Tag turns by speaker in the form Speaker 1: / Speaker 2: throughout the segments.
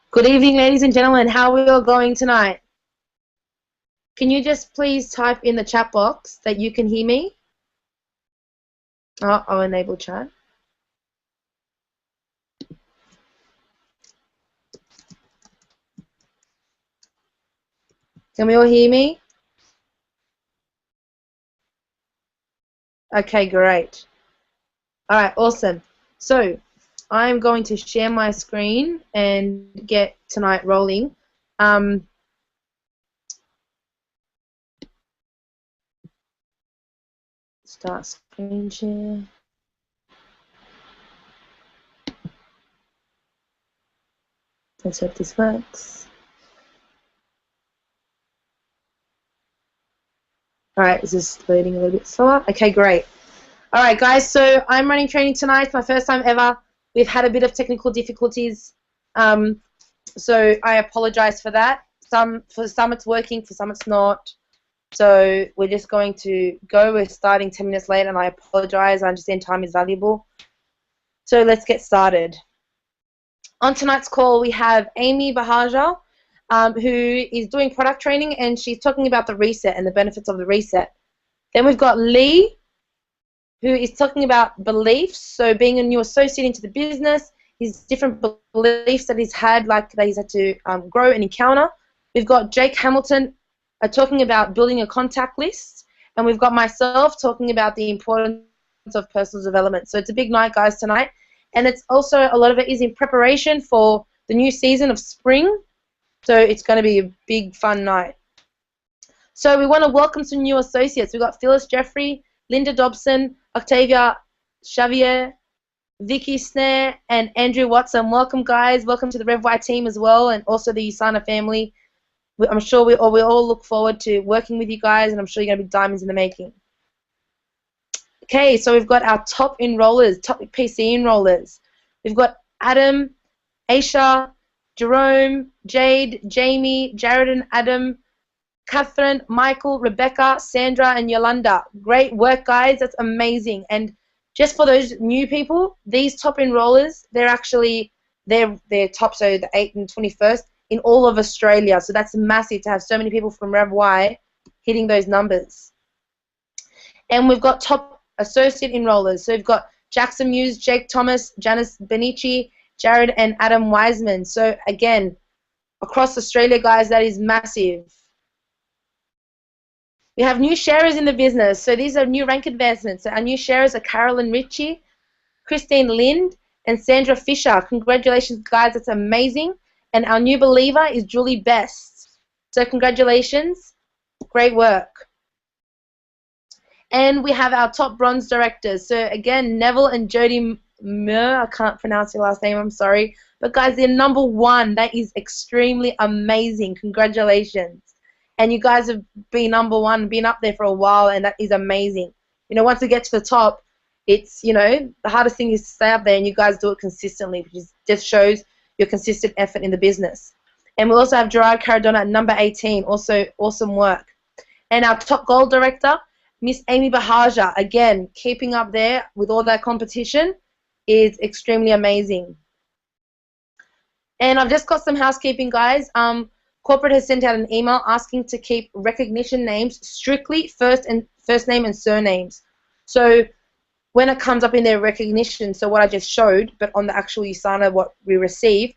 Speaker 1: Good evening, ladies and gentlemen. How are we all going tonight? Can you just please type in the chat box that you can hear me? Oh, I'll enable chat. Can we all hear me? Okay, great. All right, awesome. So I'm going to share my screen and get tonight rolling. Start screen share. Let's hope this works. All right, is this loading a little bit slower? Okay, great. All right, guys, so I'm running training tonight. It's my first time ever. We've had a bit of technical difficulties, so I apologize for that. For some it's working, for some it's not. So we're just going to go. We're starting 10 minutes late, and I apologize. I understand time is valuable. So let's get started. On tonight's call, we have Amy Bahaja, who is doing product training, and she's talking about the reset and the benefits of the reset. Then we've got Lee, who is talking about beliefs, so being a new associate into the business, his different beliefs that he's had, like that he's had to grow and encounter. We've got Jake Hamilton talking about building a contact list, and we've got myself talking about the importance of personal development. So it's a big night, guys, tonight, and it's also, a lot of it is in preparation for the new season of spring, so it's going to be a big, fun night. So we want to welcome some new associates. We've got Phyllis Jeffrey, Linda Dobson, Octavia Xavier, Vicky Snare, and Andrew Watson. Welcome, guys. Welcome to the RevY team as well, and also the USANA family. I'm sure we all look forward to working with you guys, and I'm sure you're going to be diamonds in the making. Okay, so we've got our top enrollers, top PC enrollers. We've got Adam, Aisha, Jerome, Jade, Jamie, Jared and Adam, Catherine, Michael, Rebecca, Sandra, and Yolanda. Great work, guys. That's amazing. And just for those new people, these top enrollers, they're actually, they're top, so the 8th and 21st in all of Australia. So that's massive to have so many people from RevY hitting those numbers. And we've got top associate enrollers. So we've got Jackson Muse, Jake Thomas, Janice Benici, Jared, and Adam Wiseman. So again, across Australia, guys, that is massive. We have new sharers in the business, so these are new rank advancements. So our new sharers are Carolyn Ritchie, Christine Lind, and Sandra Fisher. Congratulations, guys, that's amazing. And our new believer is Julie Best. So congratulations, great work. And we have our top bronze directors. So again, Neville and Jody Muir, I can't pronounce your last name, I'm sorry. But guys, they're #1. That is extremely amazing. Congratulations. And you guys have been #1, been up there for a while, and that is amazing. You know, once we get to the top, it's, you know, the hardest thing is to stay up there, and you guys do it consistently, which just shows your consistent effort in the business. And we also have Gerard Caradonna at #18, also awesome work. And our top gold director, Miss Amy Bahaja, again, keeping up there with all that competition is extremely amazing. And I've just got some housekeeping, guys. Corporate has sent out an email asking to keep recognition names strictly first name and surnames. So when it comes up in their recognition, so what I just showed, but on the actual USANA, what we receive,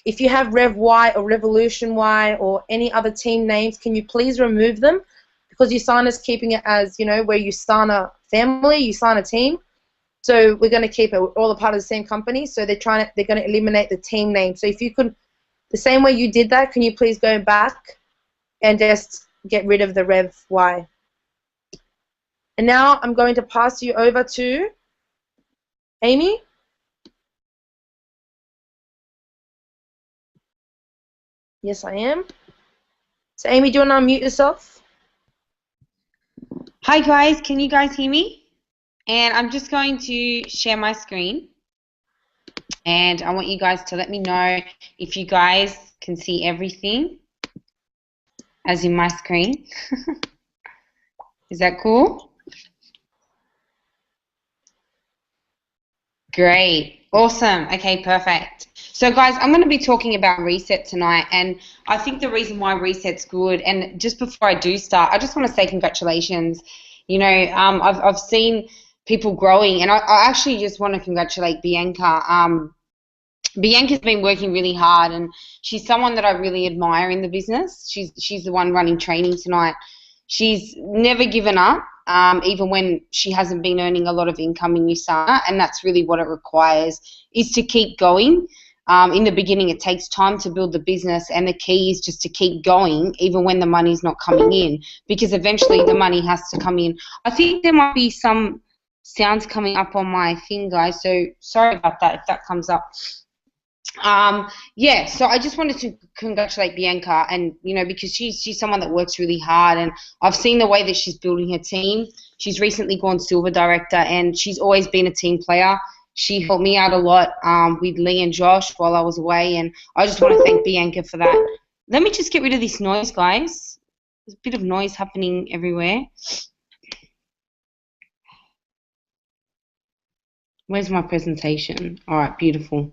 Speaker 1: if you have RevY or Revolution Y or any other team names, can you please remove them? Because USANA is keeping it as, you know, we're USANA family, USANA team. So we're going to keep it, we're all a part of the same company. So they're going to eliminate the team name. So if you could, the same way you did that, can you please go back and just get rid of the RevY? And now I'm going to pass you over to Amy. Yes, I am. So Amy, do you want to unmute yourself?
Speaker 2: Hi guys, can you guys hear me? And I'm just going to share my screen. And I want you guys to let me know if you guys can see everything as in my screen. Is that cool? Great. Awesome. Okay, perfect. So guys, I'm going to be talking about Reset tonight, and I think the reason why Reset's good, and just before I do start, I just want to say congratulations. You know, I've seen people growing, and I actually just want to congratulate Bianca. Bianca's been working really hard, and she's someone that I really admire in the business. She's the one running training tonight. She's never given up, even when she hasn't been earning a lot of income in USANA, and that's really what it requires, is to keep going. In the beginning, it takes time to build the business, and the key is just to keep going, even when the money's not coming in, because eventually the money has to come in. I think there might be some sounds coming up on my thing, guys, so sorry about that if that comes up. Yeah, so I just wanted to congratulate Bianca, and you know, because she's someone that works really hard, and I've seen the way that she's building her team. She's recently gone silver director, and she's always been a team player. She helped me out a lot with Lee and Josh while I was away, and I just want to thank Bianca for that. Let me just get rid of this noise, guys. There's a bit of noise happening everywhere. Where's my presentation? All right, beautiful.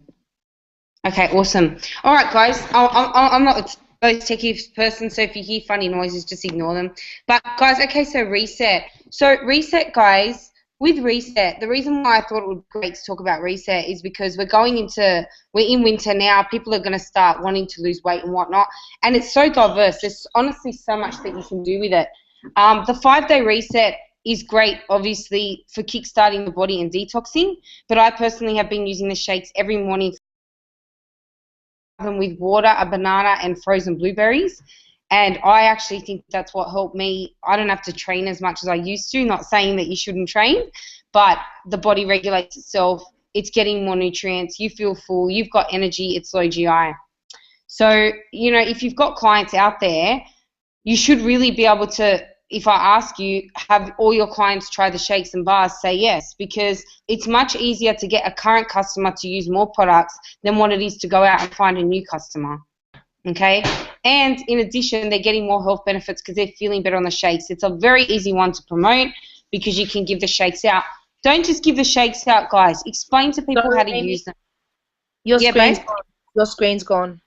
Speaker 2: Okay, awesome. All right, guys, I'm not a very techie person, so if you hear funny noises, just ignore them. But, guys, okay, so Reset. So, Reset, guys, with Reset, the reason why I thought it would be great to talk about Reset is because we're in winter now. People are going to start wanting to lose weight and whatnot, and it's so diverse. There's honestly so much that you can do with it. The 5-day Reset is great, obviously, for kickstarting the body and detoxing, but I personally have been using the shakes every morning them with water, a banana, and frozen blueberries, and I actually think that's what helped me. I don't have to train as much as I used to, not saying that you shouldn't train, but the body regulates itself, it's getting more nutrients, you feel full, you've got energy, it's low GI. So, you know, if you've got clients out there, you should really be able to, if I ask you, have all your clients try the shakes and bars, say yes, because it's much easier to get a current customer to use more products than what it is to go out and find a new customer, okay? And in addition, they're getting more health benefits because they're feeling better on the shakes. It's a very easy one to promote because you can give the shakes out. Don't just give the shakes out, guys. Explain to people how to use them.
Speaker 1: Your screen's gone. Your screen's gone.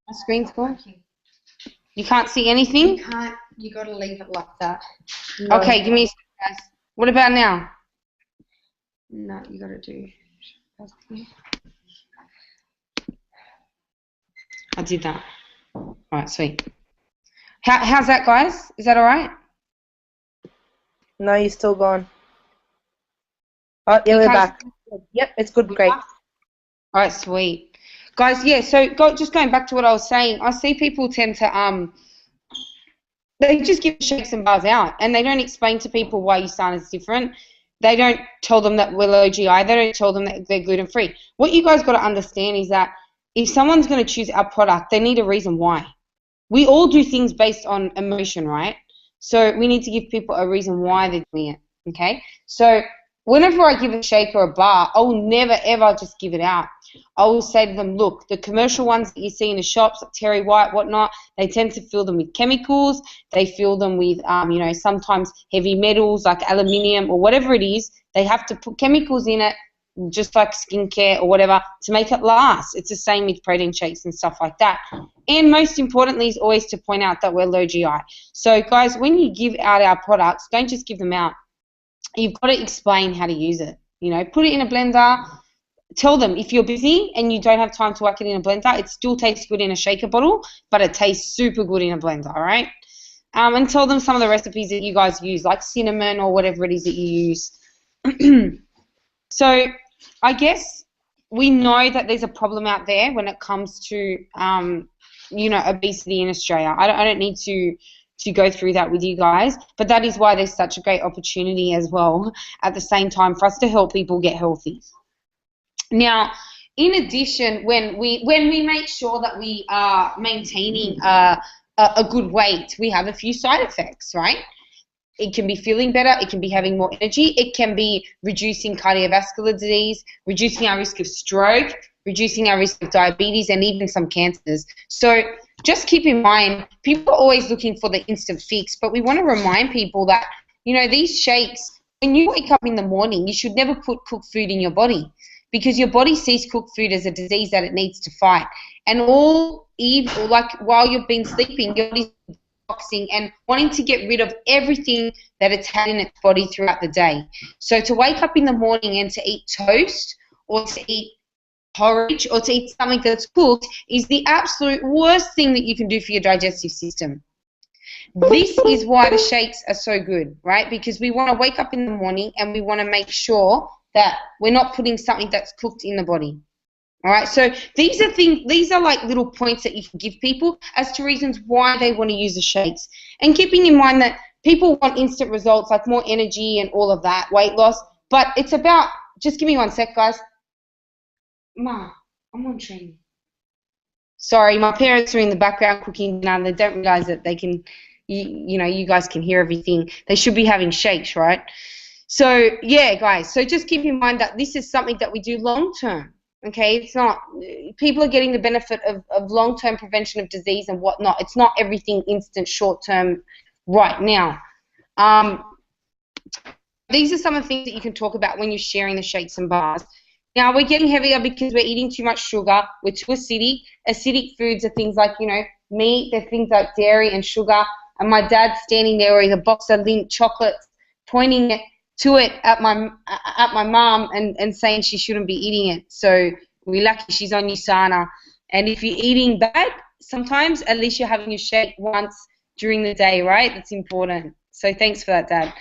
Speaker 2: My screen's gone? You can't see anything?
Speaker 3: You can't. You got to leave it like that.
Speaker 1: No.
Speaker 2: Okay, give me a second, guys. What about now?
Speaker 3: No, you got to do.
Speaker 2: I did that. All right, sweet. How's that, guys? Is that all right?
Speaker 1: No, you're still gone. Oh, yeah, we're back. Yep, it's good. Great.
Speaker 2: All right, sweet. Guys, yeah, so just going back to what I was saying, I see people tend to they just give shakes and bars out, and they don't explain to people why USANA is different. They don't tell them that we're low GI. They don't tell them that they're gluten-free. What you guys got to understand is that if someone's going to choose our product, they need a reason why. We all do things based on emotion, right? So we need to give people a reason why they're doing it, okay? So whenever I give a shake or a bar, I will never, ever just give it out. I will say to them, look, the commercial ones that you see in the shops, like Terry White, whatnot, they tend to fill them with chemicals. They fill them with, you know, sometimes heavy metals like aluminium or whatever it is. They have to put chemicals in it, just like skincare or whatever, to make it last. It's the same with protein shakes and stuff like that. And most importantly is always to point out that we're low GI. So, guys, when you give out our products, don't just give them out. You've got to explain how to use it. You know, put it in a blender. Tell them if you're busy and you don't have time to whack it in a blender, it still tastes good in a shaker bottle, but it tastes super good in a blender, all right? And tell them some of the recipes that you guys use, like cinnamon or whatever it is that you use. So I guess we know that there's a problem out there when it comes to, you know, obesity in Australia. I don't need to go through that with you guys, but that is why there's such a great opportunity as well at the same time for us to help people get healthy. Now, in addition, when we make sure that we are maintaining a good weight, we have a few side effects, right? It can be feeling better, it can be having more energy, it can be reducing cardiovascular disease, reducing our risk of stroke, reducing our risk of diabetes, and even some cancers. So just keep in mind, people are always looking for the instant fix, but we want to remind people that, you know, these shakes, when you wake up in the morning, you should never put cooked food in your body. because your body sees cooked food as a disease that it needs to fight. And all eve, like while you've been sleeping, your body's detoxing and wanting to get rid of everything that it's had in its body throughout the day. So to wake up in the morning and to eat toast or to eat porridge or to eat something that's cooked is the absolute worst thing that you can do for your digestive system. This is why the shakes are so good, right? Because we want to wake up in the morning and we want to make sure that we're not putting something that's cooked in the body. All right, so these are like little points that you can give people as to reasons why they want to use the shakes. And keeping in mind that people want instant results, like more energy and all of that, weight loss, but it's about, just give me one sec, guys. Ma, I'm on training. Sorry, my parents are in the background cooking dinner and they don't realize that they can, you know, you guys can hear everything. They should be having shakes, right? So, yeah, guys, so just keep in mind that this is something that we do long term. Okay, it's not, people are getting the benefit of long-term prevention of disease and whatnot. It's not everything instant, short-term right now. These are some of the things that you can talk about when you're sharing the shakes and bars. Now, we're getting heavier because we're eating too much sugar. We're too acidic. Acidic foods are things like, you know, meat. They're things like dairy and sugar. And my dad's standing there with a box of Lindt chocolates, pointing it at my mom and saying she shouldn't be eating it. So we're lucky she's on USANA. And if you're eating bad, sometimes at least you're having your shake once during the day, right? That's important. So thanks for that, Dad.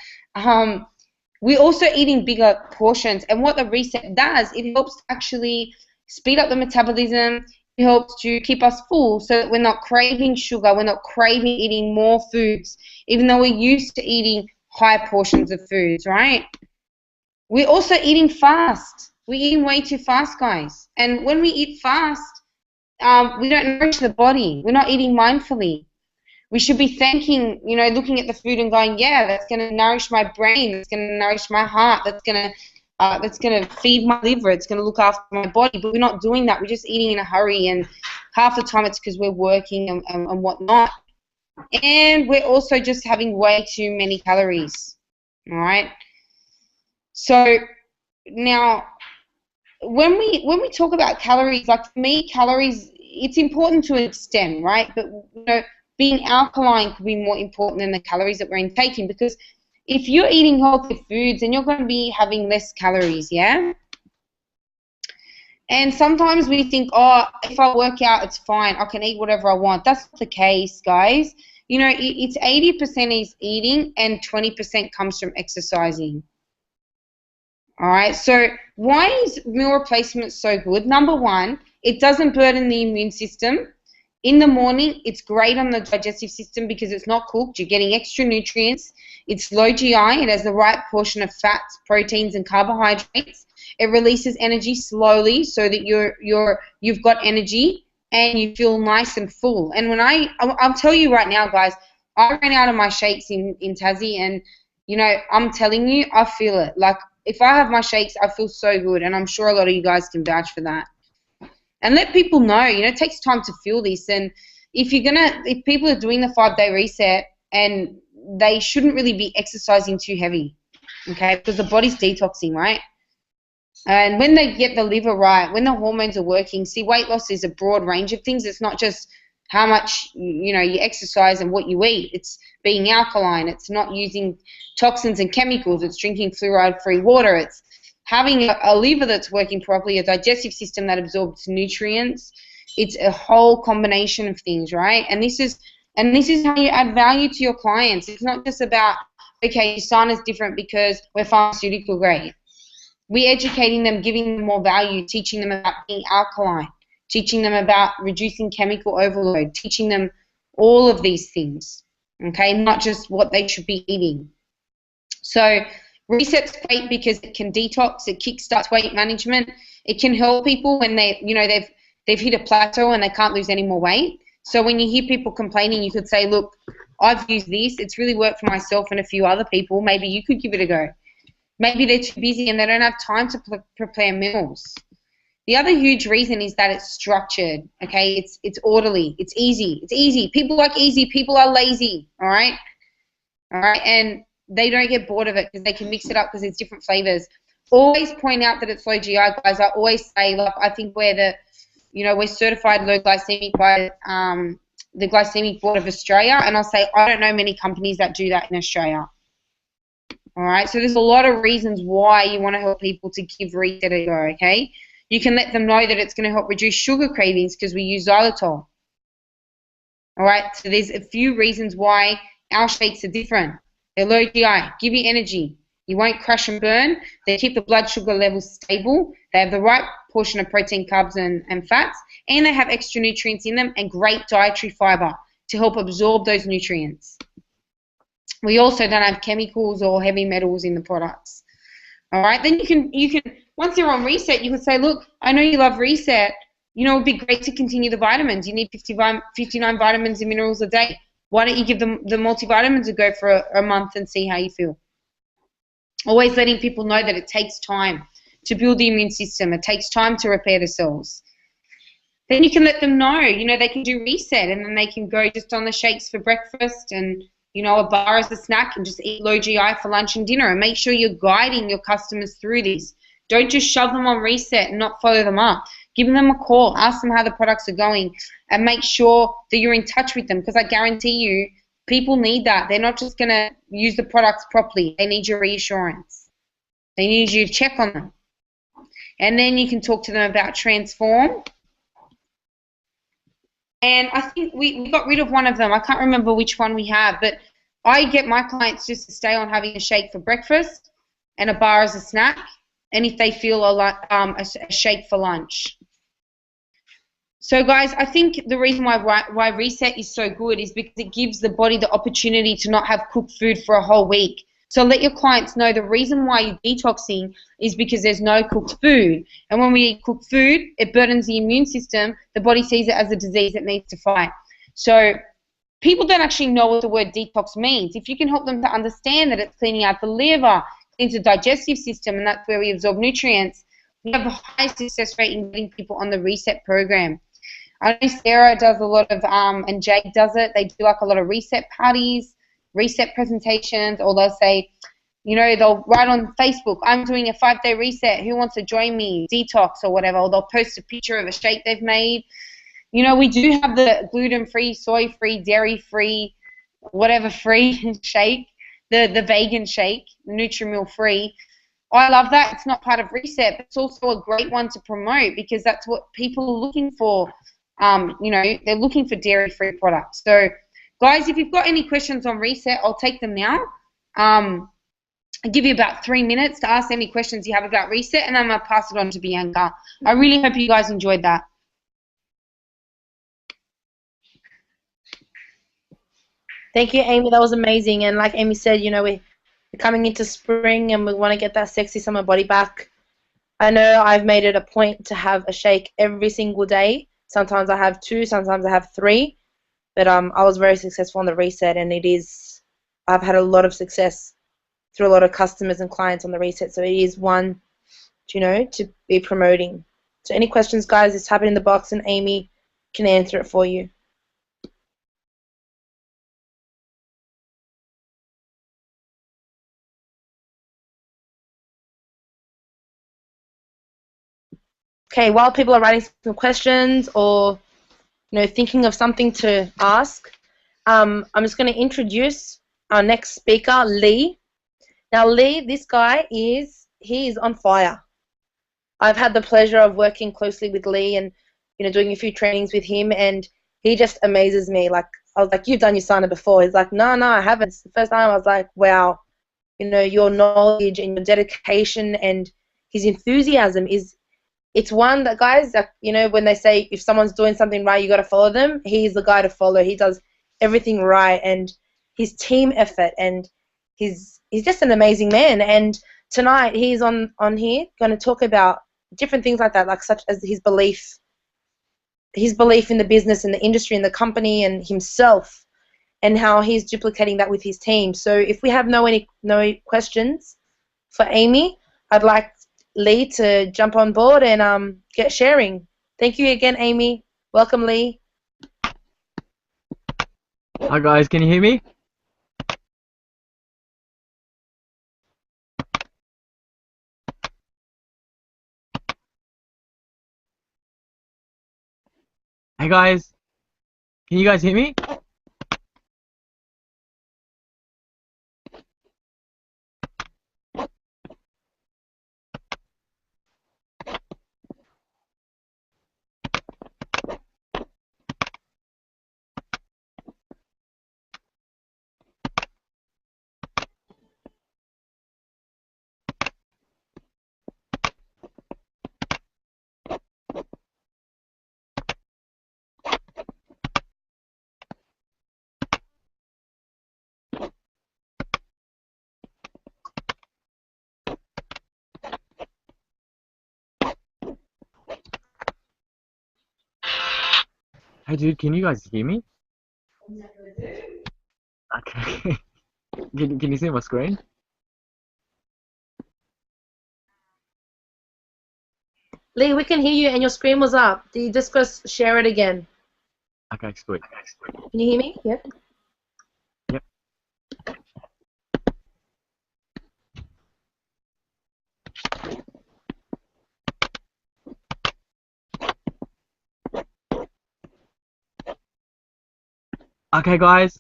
Speaker 2: We're also eating bigger portions, and what the reset does, it helps to actually speed up the metabolism. It helps to keep us full so that we're not craving sugar, we're not craving eating more foods, even though we're used to eating high portions of foods, right? We're also eating fast. We're eating way too fast, guys. And when we eat fast, we don't nourish the body. We're not eating mindfully. We should be thanking, you know, looking at the food and going, yeah, that's going to nourish my brain. That's going to nourish my heart. That's going to feed my liver. It's going to look after my body. But we're not doing that. We're just eating in a hurry, and half the time it's because we're working and whatnot. And we're also just having way too many calories, all right? So now, when we talk about calories, like for me, calories, it's important to an extent, right? But you know, being alkaline could be more important than the calories that we're intaking, because if you're eating healthy foods, then you're going to be having less calories, yeah? And sometimes we think, oh, if I work out, it's fine. I can eat whatever I want. That's not the case, guys. You know, it's 80% is eating and 20% comes from exercising. All right, so why is meal replacement so good? Number one, it doesn't burden the immune system. In the morning, it's great on the digestive system because it's not cooked. You're getting extra nutrients. It's low GI. It has the right portion of fats, proteins, and carbohydrates. It releases energy slowly so that you've got energy and you feel nice and full. And when I'll tell you right now, guys, I ran out of my shakes in Tassie, and you know, I'm telling you, I feel it. Like if I have my shakes, I feel so good, and I'm sure a lot of you guys can vouch for that. And let people know, you know, it takes time to feel this. And if people are doing the 5-day reset, and they shouldn't really be exercising too heavy, okay, because the body's detoxing, right? And when they get the liver right, when the hormones are working, see, weight loss is a broad range of things. It's not just how much, you know, you exercise and what you eat. It's being alkaline. It's not using toxins and chemicals. It's drinking fluoride-free water. It's having a liver that's working properly, a digestive system that absorbs nutrients. It's a whole combination of things, right? And this is how you add value to your clients. It's not just about, okay, USANA is different because we're pharmaceutical grade. We're educating them, giving them more value, teaching them about being alkaline, teaching them about reducing chemical overload, teaching them all of these things, okay, not just what they should be eating. So reset's great because it can detox, it kickstarts weight management. It can help people when they've hit a plateau and they can't lose any more weight. So when you hear people complaining, you could say, look, I've used this. It's really worked for myself and a few other people. Maybe you could give it a go. Maybe they're too busy and they don't have time to prepare meals. The other huge reason is that it's structured, okay? It's orderly. It's easy. It's easy. People like easy. People are lazy, all right? All right, and they don't get bored of it because they can mix it up because it's different flavors. always point out that it's low GI, guys. I always say, like, I think we're certified low glycemic by the Glycemic Board of Australia, and I'll say I don't know many companies that do that in Australia. All right, so there's a lot of reasons why you want to help people to give Reset a go, okay? You can let them know that it's going to help reduce sugar cravings because we use xylitol. All right, so there's a few reasons why our shakes are different. They're low GI, give you energy. You won't crash and burn. They keep the blood sugar levels stable. They have the right portion of protein, carbs, and fats, and they have extra nutrients in them and great dietary fiber to help absorb those nutrients. We also don't have chemicals or heavy metals in the products. All right, then you can once you're on Reset, you can say, look, I know you love Reset. You know, it'd be great to continue the vitamins. You need 59 vitamins and minerals a day. Why don't you give them the multivitamins a go for a month and see how you feel? Always letting people know that it takes time to build the immune system. It takes time to repair the cells. Then you can let them know, they can do Reset, and then they can go just on the shakes for breakfast and, a bar as a snack, and just eat low GI for lunch and dinner. And make sure you're guiding your customers through this. Don't just shove them on Reset and not follow them up. Give them a call. Ask them how the products are going, and make sure that you're in touch with them, because I guarantee you, people need that. They're not just going to use the products properly. They need your reassurance. They need you to check on them. And then you can talk to them about Transform. And I think we got rid of one of them. I can't remember which one we have, but I get my clients just to stay on having a shake for breakfast and a bar as a snack, and if they feel a shake for lunch. So, guys, I think the reason why Reset is so good is because it gives the body the opportunity to not have cooked food for a whole week. So let your clients know the reason why you're detoxing is because there's no cooked food. And when we eat cooked food, it burdens the immune system. The body sees it as a disease it needs to fight. So people don't actually know what the word detox means. If you can help them to understand that it's cleaning out the liver, cleans the digestive system, and that's where we absorb nutrients, we have the highest success rate in getting people on the Reset program. I know Sarah does a lot of, and Jake does it. They do like a lot of Reset parties, Reset presentations, or they'll say, they'll write on Facebook, I'm doing a 5-day Reset. Who wants to join me? Detox or whatever. Or they'll post a picture of a shake they've made. We do have the gluten-free, soy-free, dairy-free, whatever-free shake, the vegan shake, Nutrimil free. I love that. It's not part of Reset, but it's also a great one to promote because that's what people are looking for. They're looking for dairy-free products. So, guys, if you've got any questions on Reset, I'll take them now. I'll give you about 3 minutes to ask any questions you have about Reset, and then I'm going to pass it on to Bianca. I really hope you guys enjoyed that.
Speaker 1: Thank you, Amy. That was amazing. And like Amy said, we're coming into spring and we want to get that sexy summer body back. I know I've made it a point to have a shake every single day. Sometimes I have 2, sometimes I have 3. But I was very successful on the Reset, and I've had a lot of success through a lot of customers and clients on the Reset. So it is one, to be promoting. So any questions, guys, just type it in the box and Amy can answer it for you. Okay, while people are writing some questions or thinking of something to ask, I'm just going to introduce our next speaker, Lee. Now, Lee, this guy he is on fire. I've had the pleasure of working closely with Lee and doing a few trainings with him, and he just amazes me. Like, I was like, you've done your sauna before. He's like, no, I haven't. It's the first time. I was like, wow, your knowledge and your dedication and his enthusiasm it's one that, guys, when they say if someone's doing something right, you got to follow them, he's the guy to follow. He does everything right, and his team effort, and he's just an amazing man. And tonight he's on here going to talk about different things like that, like such as his belief in the business and the industry and the company and himself, and how he's duplicating that with his team. So if we have no questions for Amy, I'd like Lee to jump on board and get sharing. Thank you again, Amy. Welcome, Lee.
Speaker 4: Hi guys, can you hear me? Hey guys, can you guys hear me? Hey dude, can you guys hear me? Okay. Can you see my screen?
Speaker 1: Lee, we can hear you and your screen was up. Do you just go share it again?
Speaker 4: Okay, sweet.
Speaker 1: Can you hear me? Yep.
Speaker 4: Yep. Okay, guys.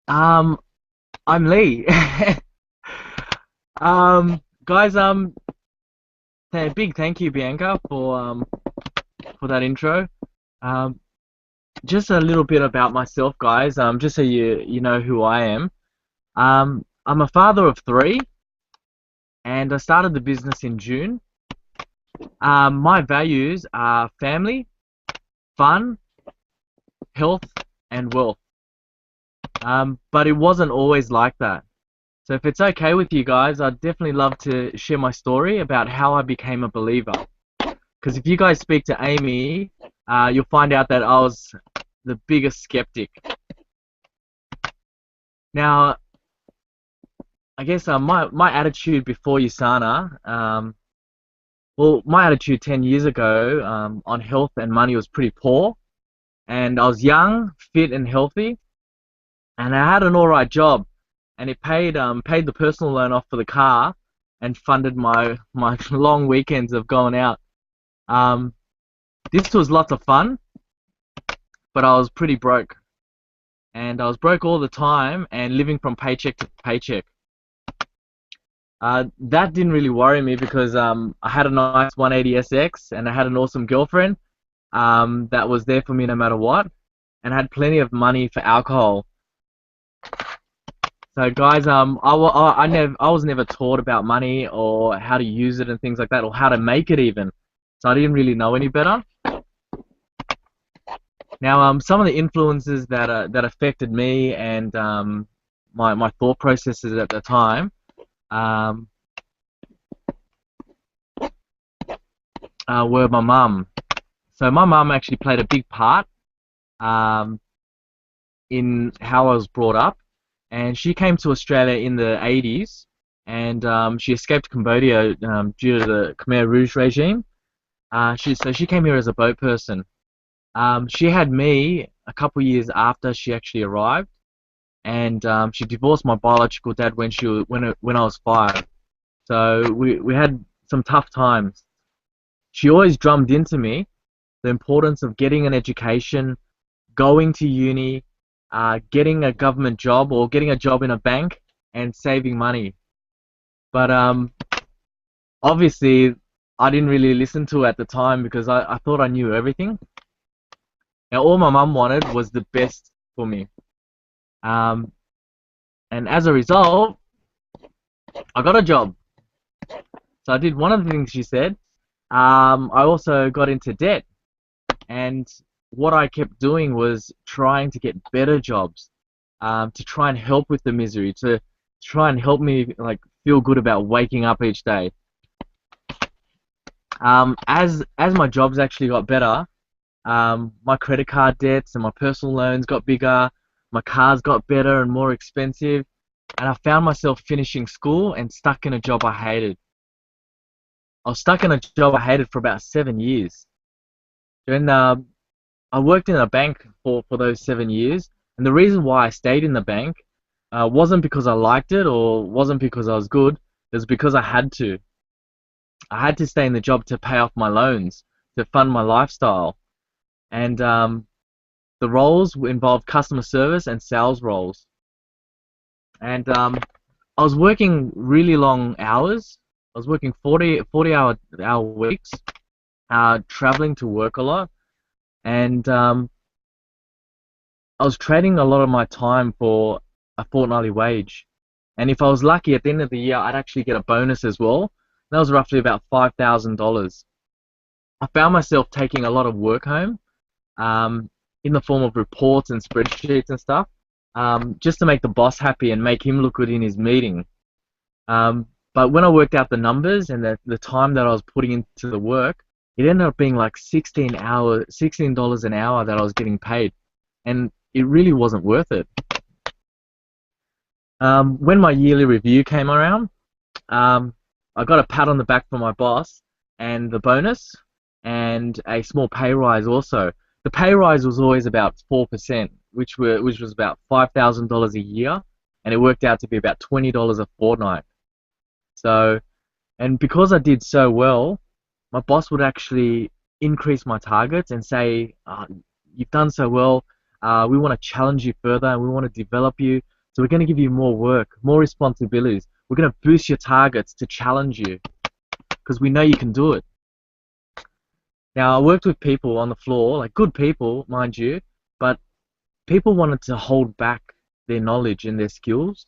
Speaker 4: Um, I'm Lee. Guys, a big thank you, Bianca, for that intro. Um, just a little bit about myself, guys. Just so you know who I am. I'm a father of three, and I started the business in June. My values are family, fun, health, and wealth. But it wasn't always like that. So if it's okay with you guys, I'd definitely love to share my story about how I became a believer. Because if you guys speak to Amy, you'll find out that I was the biggest skeptic. Now, I guess my attitude before USANA, well, my attitude 10 years ago on health and money was pretty poor. And I was young, fit, and healthy, and I had an alright job, and it paid the personal loan off for the car, and funded my long weekends of going out. Um, this was lots of fun, but I was pretty broke, and I was broke all the time and living from paycheck to paycheck. That didn't really worry me because I had a nice 180SX and I had an awesome girlfriend that was there for me no matter what, and I had plenty of money for alcohol. So guys, I was never taught about money or how to use it and things like that, or how to make it even. So I didn't really know any better. Now, some of the influences that affected me and my thought processes at the time um, were my mum. So my mum actually played a big part um, in how I was brought up, and she came to Australia in the 80s, and she escaped Cambodia due to the Khmer Rouge regime. So she came here as a boat person. She had me a couple years after she actually arrived, and she divorced my biological dad when I was 5. So we had some tough times. She always drummed into me the importance of getting an education, going to uni, getting a government job or getting a job in a bank, and saving money. But obviously, I didn't really listen to her at the time because I thought I knew everything. Now, all my mum wanted was the best for me. Um, and as a result, I got a job. So I did one of the things she said. I also got into debt. And what I kept doing was trying to get better jobs, to try and help with the misery, to try and help me like feel good about waking up each day. As my jobs actually got better, my credit card debts and my personal loans got bigger, my cars got better and more expensive, and I found myself finishing school and stuck in a job I hated. I was stuck in a job I hated for about 7 years. Then I worked in a bank for those 7 years, and the reason why I stayed in the bank wasn't because I liked it or wasn't because I was good. It was because I had to. I had to stay in the job to pay off my loans, to fund my lifestyle. And the roles involved customer service and sales roles. And I was working really long hours. I was working 40 hour weeks, traveling to work a lot, and I was trading a lot of my time for a fortnightly wage. And if I was lucky, at the end of the year, I'd actually get a bonus as well. That was roughly about $5,000. I found myself taking a lot of work home, in the form of reports and spreadsheets and stuff, just to make the boss happy and make him look good in his meeting. But when I worked out the numbers and the time that I was putting into the work, it ended up being like $16 an hour that I was getting paid, and it really wasn't worth it. When my yearly review came around, I got a pat on the back from my boss and the bonus and a small pay rise also. The pay rise was always about 4%, which was about $5,000 a year, and it worked out to be about $20 a fortnight. So, and because I did so well, my boss would actually increase my targets and say, "You've done so well. We want to challenge you further, and we want to develop you. So we're going to give you more work, more responsibilities. We're going to boost your targets to challenge you, because we know you can do it." Now, I worked with people on the floor, like good people, mind you, but people wanted to hold back their knowledge and their skills.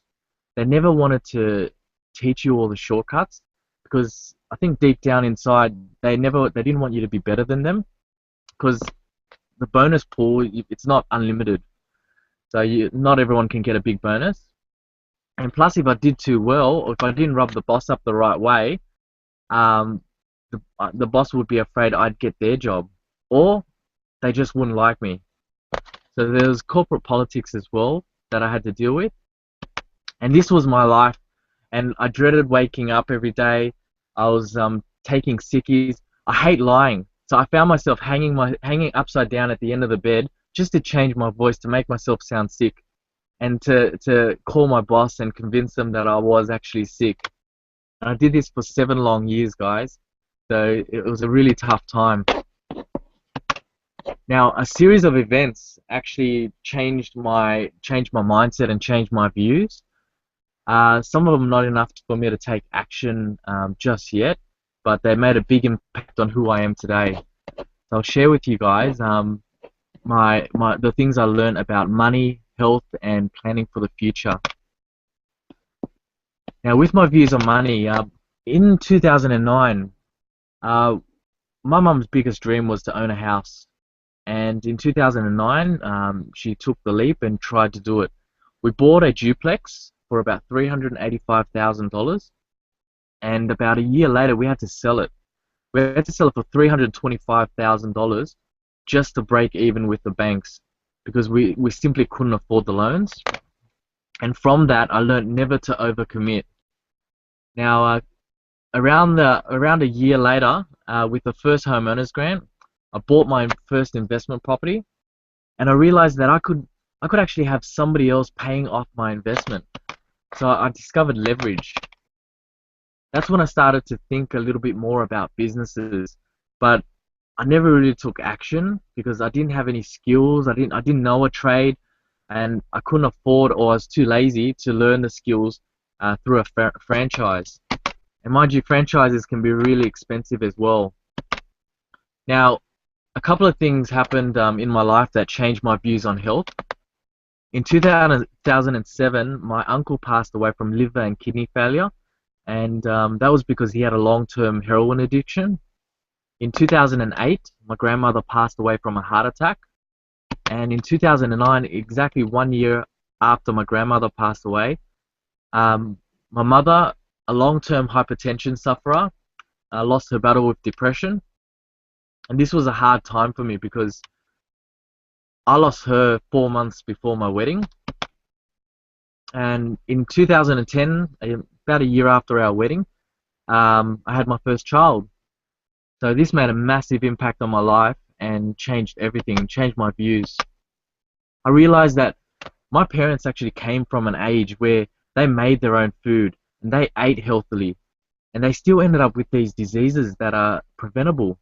Speaker 4: They never wanted to teach you all the shortcuts, because I think deep down inside, they didn't want you to be better than them, because the bonus pool, it's not unlimited. So not everyone can get a big bonus. And plus, if I did too well, or if I didn't rub the boss up the right way, the boss would be afraid I'd get their job, or they just wouldn't like me. So there was corporate politics as well that I had to deal with, and this was my life. And I dreaded waking up every day. I was taking sickies. I hate lying, so I found myself hanging upside down at the end of the bed just to change my voice, to make myself sound sick, and to call my boss and convince them that I was actually sick. And I did this for 7 long years, guys. So it was a really tough time. Now, a series of events actually changed my mindset and changed my views. Some of them not enough for me to take action just yet, but they made a big impact on who I am today. So I'll share with you guys the things I learned about money, health, and planning for the future. Now, with my views on money, in 2009, my mum's biggest dream was to own a house, and in 2009, she took the leap and tried to do it. We bought a duplex for about $385,000, and about a year later, we had to sell it. We had to sell it for $325,000 just to break even with the banks, because we simply couldn't afford the loans. And from that, I learned never to overcommit. Now, around a year later, with the first homeowners grant, I bought my first investment property, and I realized that I could actually have somebody else paying off my investment. So I discovered leverage. That's when I started to think a little bit more about businesses, but I never really took action because I didn't have any skills. I didn't know a trade, and I couldn't afford, or I was too lazy to learn the skills through a franchise. And mind you, franchises can be really expensive as well. Now, a couple of things happened in my life that changed my views on health. In 2007, my uncle passed away from liver and kidney failure, and that was because he had a long-term heroin addiction. In 2008, my grandmother passed away from a heart attack, and in 2009, exactly 1 year after my grandmother passed away, my mother, a long-term hypertension sufferer, lost her battle with depression. And this was a hard time for me because I lost her 4 months before my wedding. And in 2010, about a year after our wedding, I had my first child. So this made a massive impact on my life and changed everything, changed my views. I realized that my parents actually came from an age where they made their own food and they ate healthily, and they still ended up with these diseases that are preventable.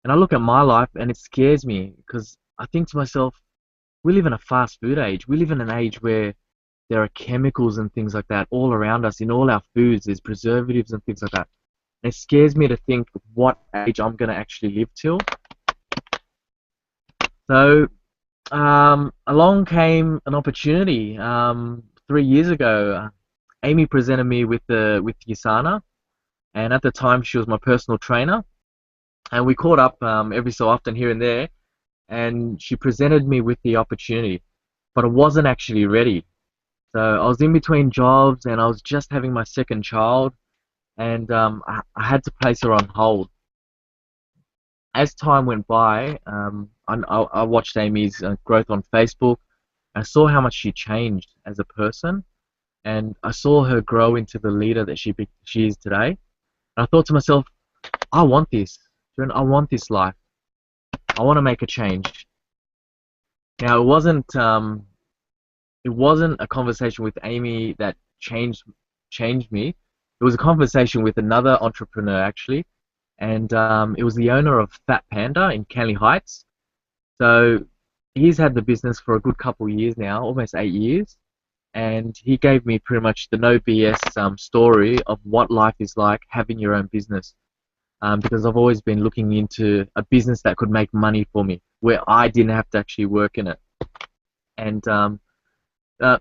Speaker 4: And I look at my life and it scares me because I think to myself, we live in a fast food age. We live in an age where there are chemicals and things like that all around us. In all our foods, there's preservatives and things like that. And it scares me to think what age I'm going to actually live till. So along came an opportunity 3 years ago. Amy presented me with Yasana, and at the time she was my personal trainer, and we caught up every so often here and there, and she presented me with the opportunity, but I wasn't actually ready. So I was in between jobs and I was just having my second child, and I had to place her on hold. As time went by, I watched Amy's growth on Facebook. I saw how much she changed as a person, and I saw her grow into the leader that she is today. And I thought to myself, I want this. I want this life. I want to make a change. Now, it wasn't a conversation with Amy that changed me. It was a conversation with another entrepreneur actually, and it was the owner of Fat Panda in Canley Heights. So he's had the business for a good couple of years now, almost 8 years, and he gave me pretty much the no BS story of what life is like having your own business. Because I've always been looking into a business that could make money for me, where I didn't have to actually work in it. And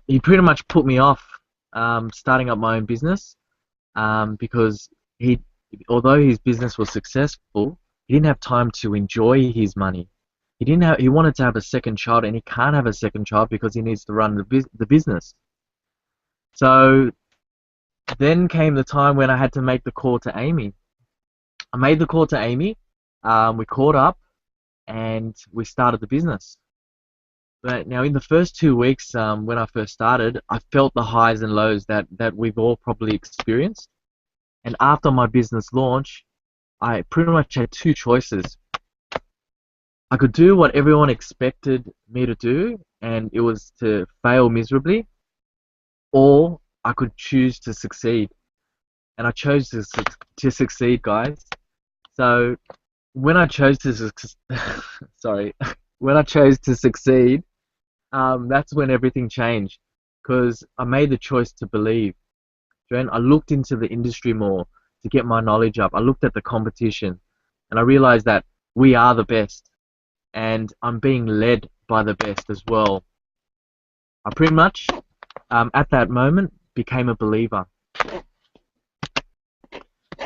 Speaker 4: he pretty much put me off starting up my own business because although his business was successful, he didn't have time to enjoy his money. He wanted to have a second child, and he can't have a second child because he needs to run the business. So then came the time when I had to make the call to Amy. I made the call to Amy, we caught up, and we started the business. But now in the first 2 weeks when I first started, I felt the highs and lows that we've all probably experienced. And after my business launch, I pretty much had two choices. I could do what everyone expected me to do, and it was to fail miserably, or I could choose to succeed. And I chose to succeed, guys. So when I chose to when I chose to succeed, that's when everything changed, because I made the choice to believe. I looked into the industry more to get my knowledge up. I looked at the competition, and I realized that we are the best, and I'm being led by the best as well. I pretty much, at that moment, became a believer.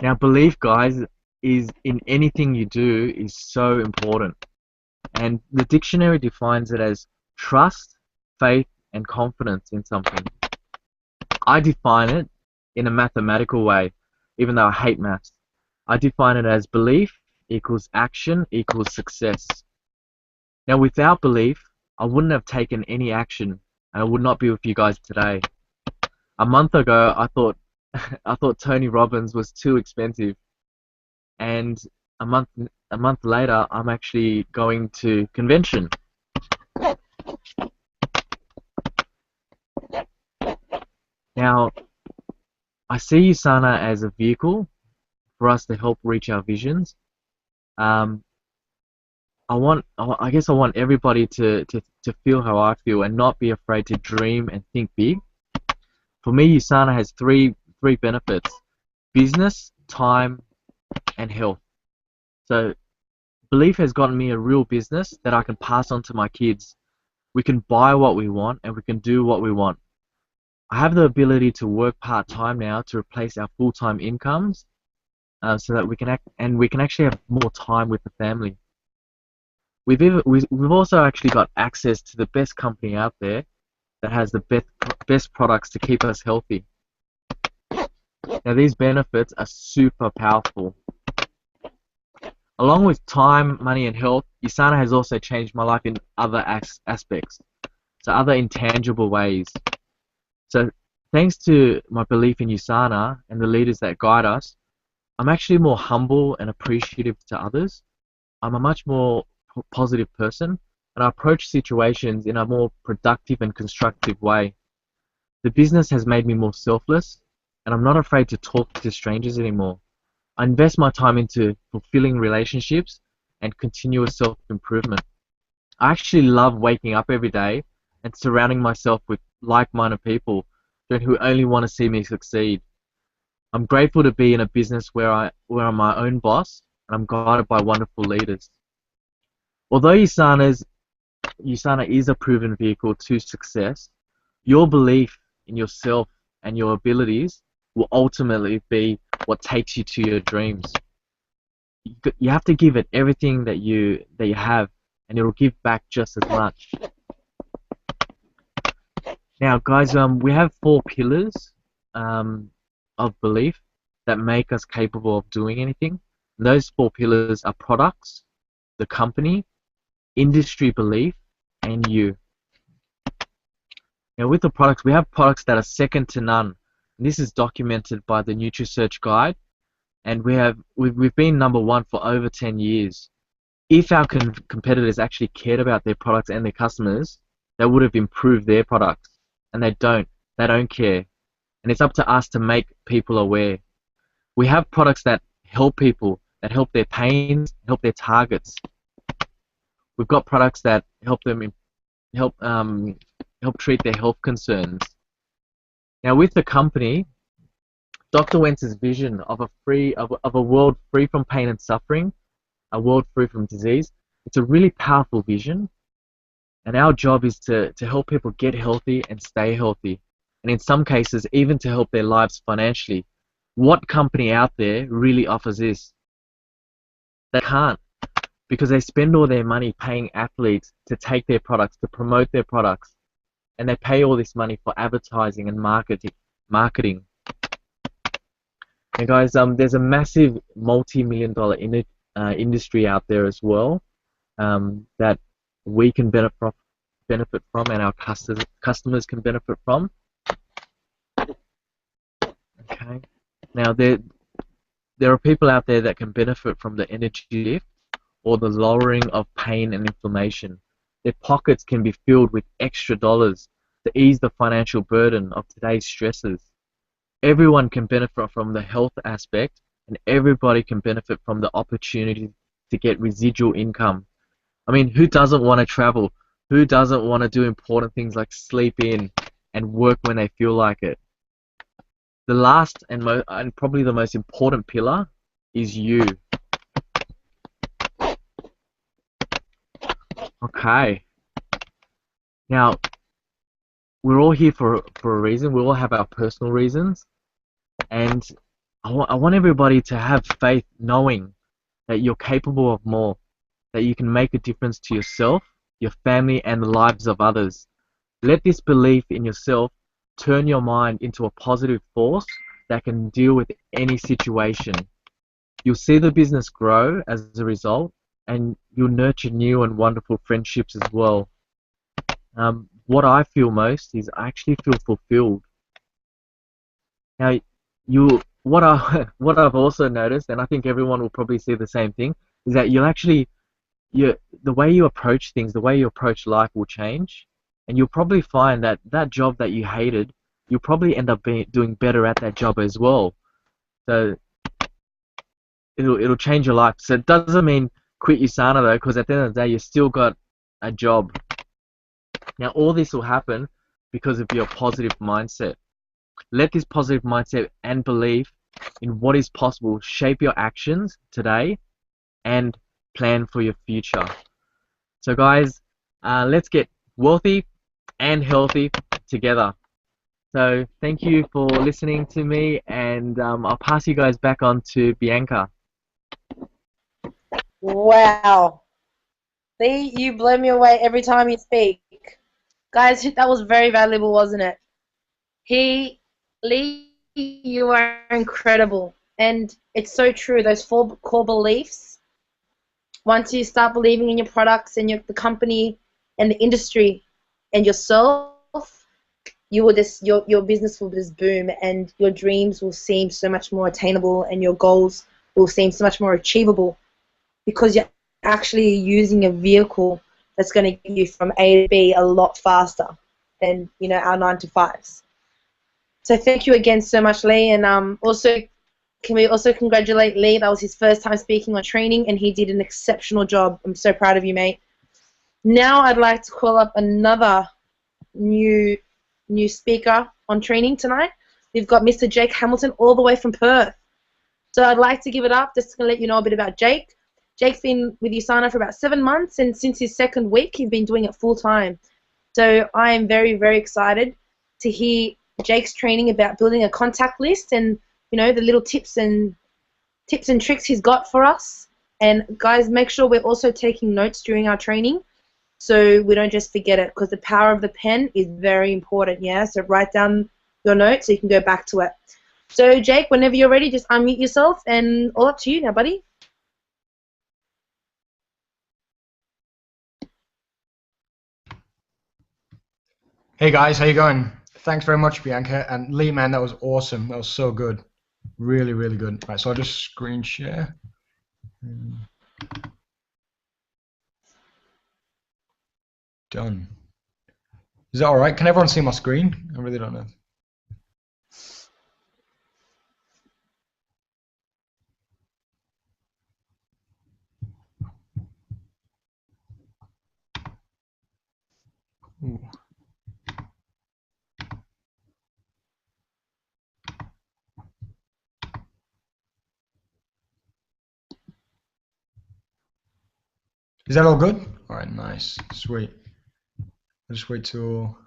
Speaker 4: Now, belief, guys, is in anything you do is so important. And the dictionary defines it as trust, faith, and confidence in something. I define it in a mathematical way, even though I hate maths. I define it as belief equals action equals success. Now, without belief, I wouldn't have taken any action, and I would not be with you guys today. A month ago, I thought Tony Robbins was too expensive, and a month later, I'm actually going to convention. Now, I see Usana as a vehicle for us to help reach our visions. I guess I want everybody to feel how I feel and not be afraid to dream and think big. For me, Usana has three benefits: business, time, and health. So belief has gotten me a real business that I can pass on to my kids. We can buy what we want, and we can do what we want. I have the ability to work part-time now to replace our full-time incomes, so that we can actually have more time with the family. We've also actually got access to the best company out there that has the best products to keep us healthy. Now, these benefits are super powerful. Along with time, money, and health, Usana has also changed my life in other aspects, so other intangible ways. So thanks to my belief in Usana and the leaders that guide us, I'm actually more humble and appreciative to others. I'm a much more positive person, and I approach situations in a more productive and constructive way. The business has made me more selfless, and I'm not afraid to talk to strangers anymore. I invest my time into fulfilling relationships and continuous self-improvement. I actually love waking up every day and surrounding myself with like-minded people who only want to see me succeed. I'm grateful to be in a business where I'm my own boss and I'm guided by wonderful leaders. Although USANA is a proven vehicle to success, your belief in yourself and your abilities will ultimately be what takes you to your dreams. You have to give it everything that you have, and it'll give back just as much. Now, guys, we have 4 pillars of belief that make us capable of doing anything. And those 4 pillars are products, the company, industry belief, and you. Now, with the products, we have products that are second to none. And this is documented by the NutriSearch Guide, and we've been #1 for over 10 years. If our competitors actually cared about their products and their customers, they would have improved their products, and they don't. They don't care, and it's up to us to make people aware. We have products that help people, that help their pains, help their targets. We've got products that help them help treat their health concerns. Now, with the company, Dr. Wentz's vision of a world free from pain and suffering, a world free from disease, it's a really powerful vision, and our job is to help people get healthy and stay healthy, and in some cases even to help their lives financially. What company out there really offers this? They can't, because they spend all their money paying athletes to take their products, to promote their products, and they pay all this money for advertising and marketing. And guys, there's a massive multi-million-dollar industry out there as well that we can benefit from, and our customers can benefit from. Okay. Now there are people out there that can benefit from the energy lift or the lowering of pain and inflammation. Their pockets can be filled with extra dollars to ease the financial burden of today's stresses. Everyone can benefit from the health aspect, and everybody can benefit from the opportunity to get residual income. I mean, who doesn't want to travel? Who doesn't want to do important things like sleep in and work when they feel like it? The last and probably the most important pillar is you. Okay. Now, we're all here for a reason. We all have our personal reasons, and I want everybody to have faith, knowing that you're capable of more, that you can make a difference to yourself, your family, and the lives of others. Let this belief in yourself turn your mind into a positive force that can deal with any situation. You'll see the business grow as a result, and you'll nurture new and wonderful friendships as well. What I feel most is I actually feel fulfilled. Now, what I've also noticed, and I think everyone will probably see the same thing, is that the way you approach things, the way you approach life will change, and you'll probably find that that job that you hated, you'll probably end up doing better at that job as well. So it'll change your life. So it doesn't mean quit USANA though, because at the end of the day, you still got a job. Now, all this will happen because of your positive mindset. Let this positive mindset and belief in what is possible shape your actions today and plan for your future. So guys, let's get wealthy and healthy together. So thank you for listening to me, and I'll pass you guys back on to Bianca.
Speaker 1: Wow. Lee, you blow me away every time you speak. Guys, that was very valuable, wasn't it? Lee, you are incredible. And it's so true, those 4 core beliefs. Once you start believing in your products and the company and the industry and yourself, you will your business will just boom, and your dreams will seem so much more attainable, and your goals will seem so much more achievable, because you're actually using a vehicle that's going to get you from A to B a lot faster than our 9 to 5s. So thank you again so much, Lee, and also Can we also congratulate Lee? That was his first time speaking on training, and he did an exceptional job. I'm so proud of you, mate. Now I'd like to call up another new speaker on training tonight. We've got Mr. Jake Hamilton all the way from Perth. So I'd like to give it up just to let you know a bit about Jake. Jake's been with USANA for about 7 months, and since his second week, he's been doing it full time. So I am very, very excited to hear Jake's training about building a contact list and, you know, the little tips and tricks he's got for us. And guys, make sure we're also taking notes during our training so we don't just forget it, because the power of the pen is very important, yeah? So write down your notes so you can go back to it. So Jake, whenever you're ready, just unmute yourself, and all up to you now, buddy.
Speaker 5: Hey guys, how you going? Thanks very much, Bianca. And Lee, man, that was awesome. That was so good. Really, really good. Right, so I'll just screen share. Done. Is that all right? Can everyone see my screen? I really don't know. Ooh. Is that all good? All right, nice, sweet. I'll just wait till.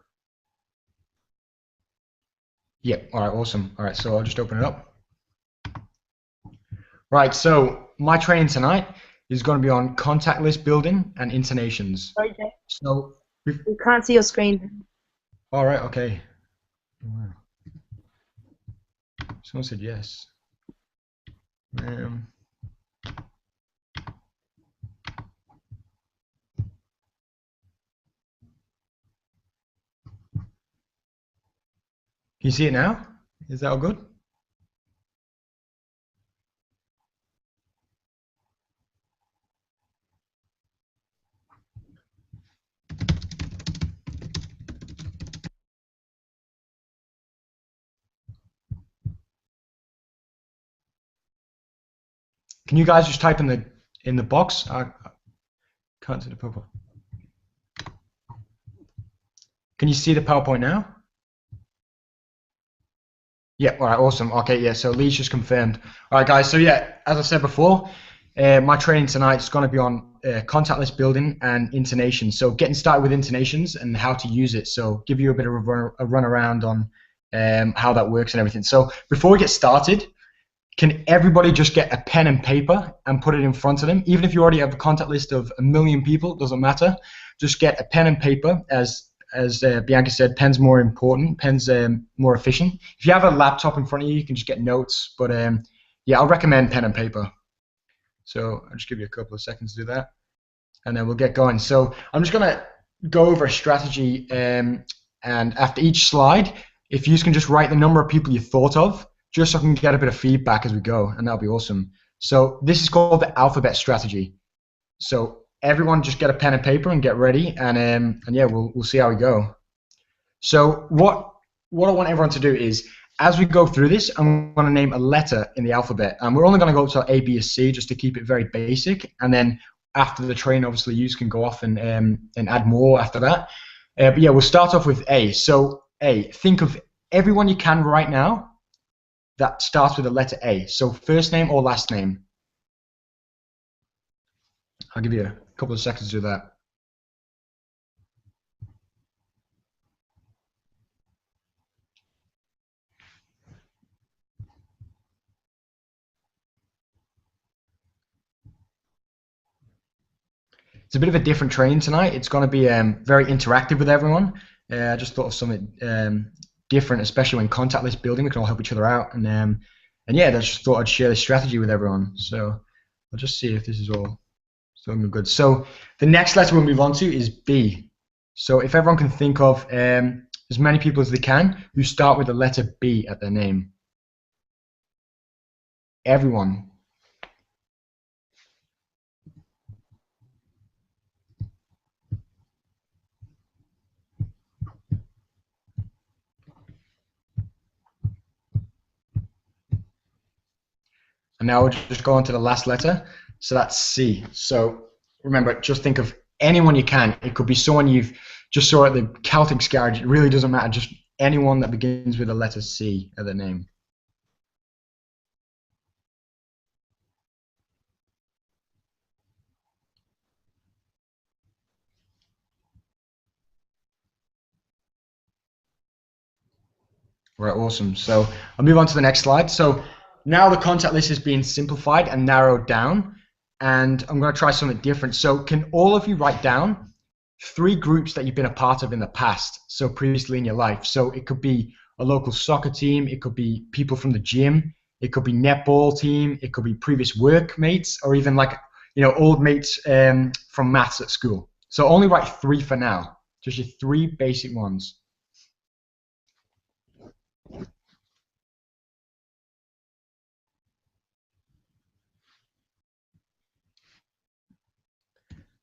Speaker 5: Yep. All right, awesome. All right, so I'll just open it up. Right, so my training tonight is going to be on contact list building and intonations.
Speaker 1: Sorry, Jake.
Speaker 5: So.
Speaker 1: We can't see your screen.
Speaker 5: All right. Okay. Someone said yes. Can you see it now? Is that all good? Can you guys just type in the box? I can't see the PowerPoint. Can you see the PowerPoint now? Yeah, all right, awesome. Okay, yeah, so Lee's just confirmed. All right, guys, so yeah, as I said before, my training tonight is going to be on contact list building and intonation. So getting started with intonations and how to use it. So give you a bit of a run around on how that works and everything. So before we get started, can everybody just get a pen and paper and put it in front of them? Even if you already have a contact list of 1 million people, doesn't matter. Just get a pen and paper. As Bianca said, pen's more important. Pen's more efficient. If you have a laptop in front of you, you can just get notes. But yeah, I'll recommend pen and paper. So I'll just give you a couple of seconds to do that, and then we'll get going. So I'm just going to go over a strategy, and after each slide, if you can just write the number of people you thought of, just so I can get a bit of feedback as we go, and that'll be awesome. So this is called the alphabet strategy. So everyone just get a pen and paper and get ready, and yeah, we'll see how we go. So what I want everyone to do is, as we go through this, I'm going to name a letter in the alphabet, and we're only going to go to A, B, or C just to keep it very basic, and then after the train, obviously, you can go off and add more after that. But yeah, we'll start off with A. So A, think of everyone you can right now that starts with the letter A. So first name or last name. I'll give you a couple of seconds to do that. It's a bit of a different training tonight. It's going to be very interactive with everyone. I just thought of something different, especially when contact list building. We can all help each other out, and yeah, I just thought I'd share the strategy with everyone. So I'll just see if this is all still good. So the next letter we'll move on to is B. So if everyone can think of as many people as they can who start with the letter B at their name. Everyone. And now we'll just go on to the last letter. So that's C. So remember, just think of anyone you can. It could be someone you've just saw at the Celtics garage. It really doesn't matter. Just anyone that begins with the letter C at their name. Right, awesome. So I'll move on to the next slide. So now the contact list is being simplified and narrowed down, and I'm going to try something different. So can all of you write down 3 groups that you've been a part of in the past, so previously in your life? So it could be a local soccer team, it could be people from the gym, it could be netball team, it could be previous workmates, or even like, old mates from maths at school. So only write 3 for now, just your 3 basic ones.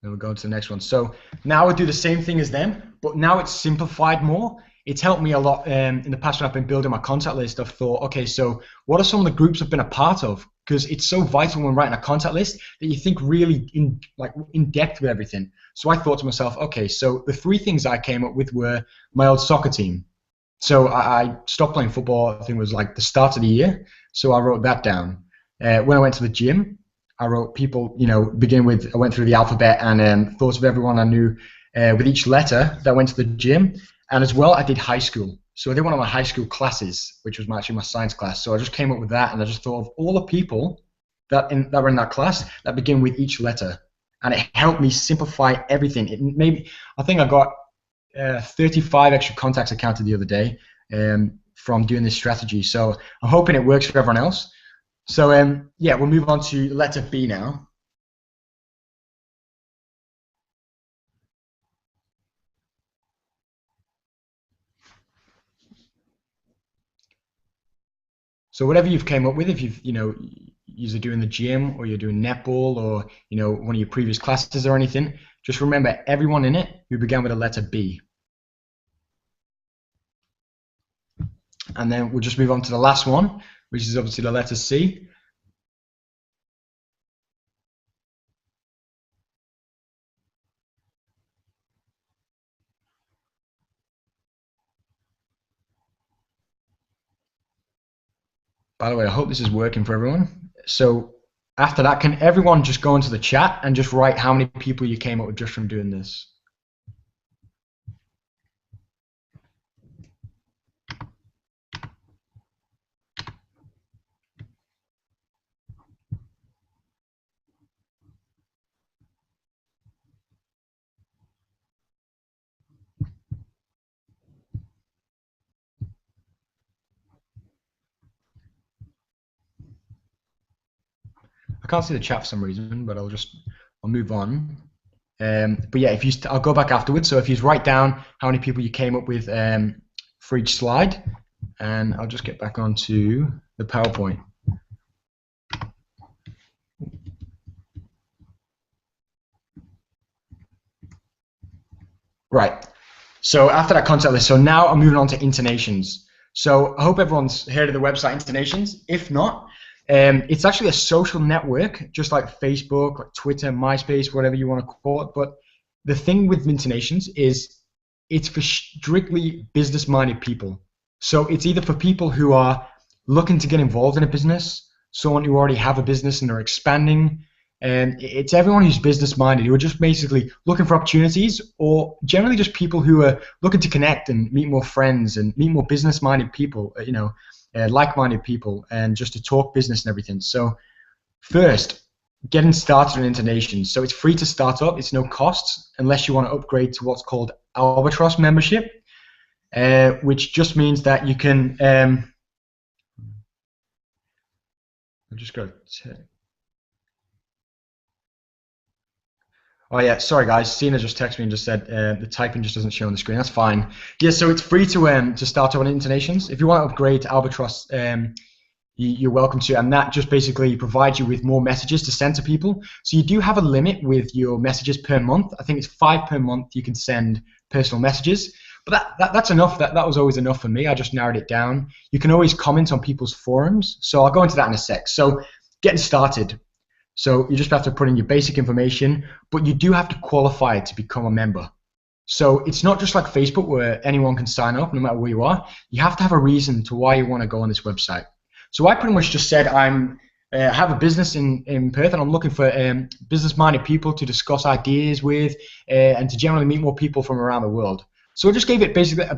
Speaker 5: Then we'll go on to the next one. So now we'll do the same thing as them, but now it's simplified more. It's helped me a lot in the past when I've been building my contact list. I've thought, okay, so what are some of the groups I've been a part of? Because it's so vital when writing a contact list that you think really in depth with everything. So I thought to myself, okay, so the 3 things I came up with were my old soccer team. So I stopped playing football, I think it was like the start of the year. So I wrote that down. When I went to the gym, I wrote people, I went through the alphabet and thought of everyone I knew with each letter that went to the gym. And as well, I did high school. So I did one of my high school classes, which was actually my science class. So I just came up with that, and I just thought of all the people that were in that class that begin with each letter. And it helped me simplify everything. I think I got 35 extra contacts I counted the other day from doing this strategy. So I'm hoping it works for everyone else. So yeah, we'll move on to letter B now. So whatever you've came up with, if you've you're doing the gym or you're doing netball or one of your previous classes or anything, just remember everyone in it who began with the letter B. And then we'll just move on to the last one, which is obviously the letter C. By the way, I hope this is working for everyone. So after that, can everyone just go into the chat and just write how many people you came up with just from doing this? I can't see the chat for some reason, but I'll move on. But yeah, I'll go back afterwards. So if you write down how many people you came up with for each slide, and I'll just get back onto the PowerPoint. Right. So after that contact list, so now I'm moving on to intonations. So I hope everyone's heard of the website Intonations. If not, it's actually a social network, just like Facebook, like Twitter, MySpace, whatever you want to call it. But the thing with Intonations is it's for strictly business-minded people. So it's either for people who are looking to get involved in a business, someone who already have a business and are expanding, and it's everyone who's business-minded, who are just basically looking for opportunities, or generally just people who are looking to connect and meet more friends and meet more business-minded people, like-minded people, and just to talk business and everything. So first, getting started on Intonations. So it's free to start up. It's no costs unless you want to upgrade to what's called Albatross membership, which just means that you can. I'll just go. Oh yeah, sorry guys. Sina just texted me and just said the typing just doesn't show on the screen. That's fine. Yeah, so it's free to start on Intonations. If you want to upgrade to Albatross, you're welcome to, and that just basically provides you with more messages to send to people. So you do have a limit with your messages per month. I think it's 5 per month you can send personal messages. But that's enough. That was always enough for me. I just narrowed it down. You can always comment on people's forums. So I'll go into that in a sec. So getting started. So you just have to put in your basic information, but you do have to qualify to become a member. So it's not just like Facebook where anyone can sign up no matter where you are. You have to have a reason to why you want to go on this website. So I pretty much just said I have a business in Perth, and I'm looking for business-minded people to discuss ideas with and to generally meet more people from around the world. So I just gave it basically a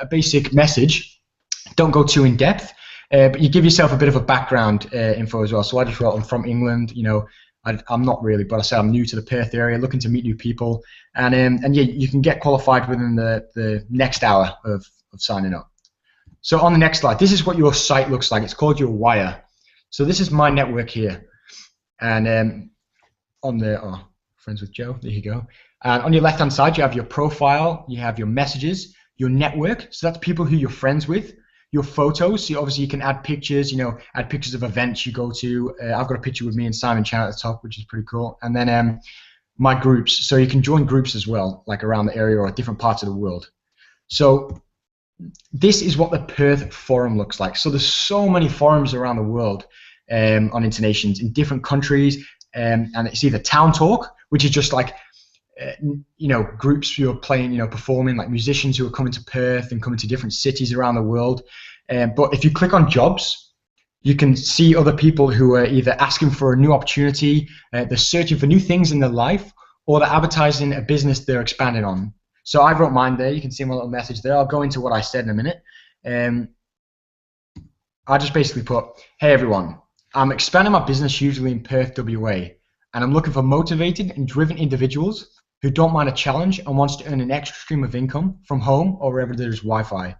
Speaker 5: basic message. Don't go too in depth, but you give yourself a bit of a background info as well. So I just wrote I'm from England. You know, I'm not really, but I said I'm new to the Perth area, looking to meet new people, and yeah, you can get qualified within the next hour of signing up. So on the next slide, this is what your site looks like. It's called your wire. So this is my network here, and on the friends with Joe, there you go. And on your left-hand side, you have your profile, you have your messages, your network. So that's people who you're friends with. Your photos. So obviously you can add pictures. You know, add pictures of events you go to. I've got a picture with me and Simon Chan at the top, which is pretty cool. And then my groups. So you can join groups as well, like around the area or different parts of the world. So this is what the Perth forum looks like. So there's so many forums around the world on Internations in different countries, and it's either Town Talk, which is just like you know, groups who are playing, you know, performing, like musicians who are coming to Perth and coming to different cities around the world. But if you click on jobs, you can see other people who are either asking for a new opportunity, they're searching for new things in their life, or they're advertising a business they're expanding on. So I wrote mine there. You can see my little message there. I'll go into what I said in a minute. I just basically put, hey everyone, I'm expanding my business hugely in Perth, WA, and I'm looking for motivated and driven individuals who don't mind a challenge and wants to earn an extra stream of income from home or wherever there's Wi-Fi.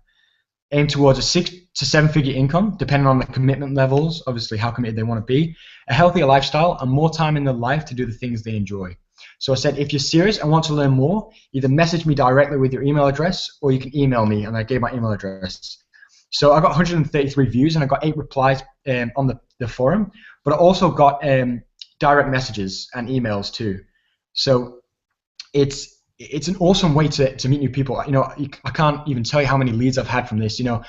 Speaker 5: Aim towards a 6 to 7 figure income, depending on the commitment levels, obviously how committed they want to be, a healthier lifestyle, and more time in their life to do the things they enjoy. So I said, if you're serious and want to learn more, either message me directly with your email address, or you can email me, and I gave my email address. So I got 133 views, and I got 8 replies on the forum, but I also got direct messages and emails too. So it's an awesome way to meet new people. You know, I can't even tell you how many leads I've had from this. You know,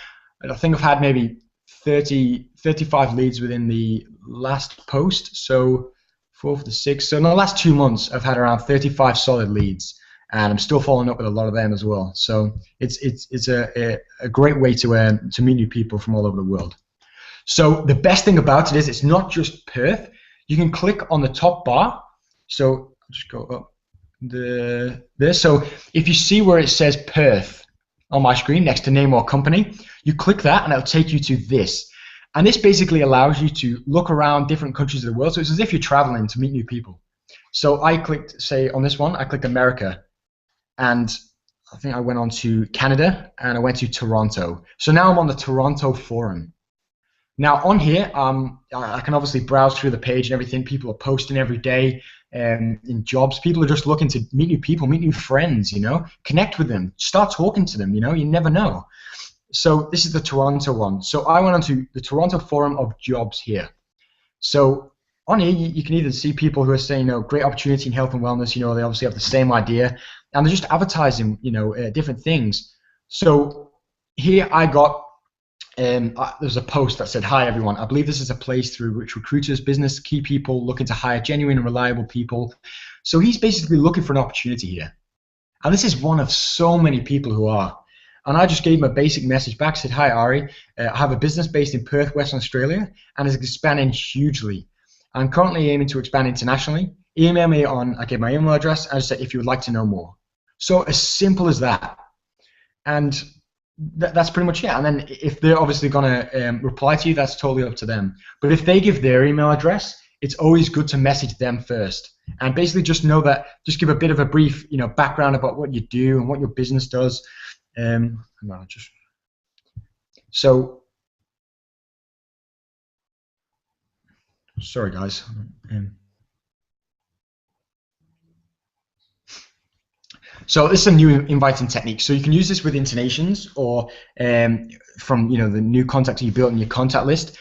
Speaker 5: I think I've had maybe 35 leads within the last post. So 4th to 6th. So in the last 2 months, I've had around 35 solid leads, and I'm still following up with a lot of them as well. So it's a great way to meet new people from all over the world. So the best thing about it is it's not just Perth. You can click on the top bar. So I'll just go up. So if you see where it says Perth on my screen next to name or company, you click that and it'll take you to this. And this basically allows you to look around different countries of the world. So it's as if you're traveling to meet new people. So I clicked, say on this one, I clicked America, and I think I went on to Canada, and I went to Toronto. So now I'm on the Toronto forum. Now on here, I can obviously browse through the page and everything. People are posting every day in jobs. People are just looking to meet new people, meet new friends, you know, connect with them, start talking to them, you know, you never know. So this is the Toronto one. So I went on to the Toronto Forum of Jobs here. So on here, you can either see people who are saying, you know, great opportunity in health and wellness, you know, they obviously have the same idea, and they're just advertising, you know, different things. So here I got there's a post that said, hi everyone, I believe this is a place through which recruiters, business, key people looking to hire genuine and reliable people. So he's basically looking for an opportunity here. And this is one of so many people who are. And I just gave him a basic message back, said, hi Ari, I have a business based in Perth, Western Australia, and is expanding hugely. I'm currently aiming to expand internationally. Email me on, I gave my email address, and I said, if you would like to know more. So as simple as that. And that's pretty much it. And then if they're obviously going to reply to you, that's totally up to them. But if they give their email address, it's always good to message them first. And basically just know that, just give a bit of a brief, you know, background about what you do and what your business does. So, sorry guys. So this is a new inviting technique. So you can use this with intonations or from, you know, the new contact you built in your contact list.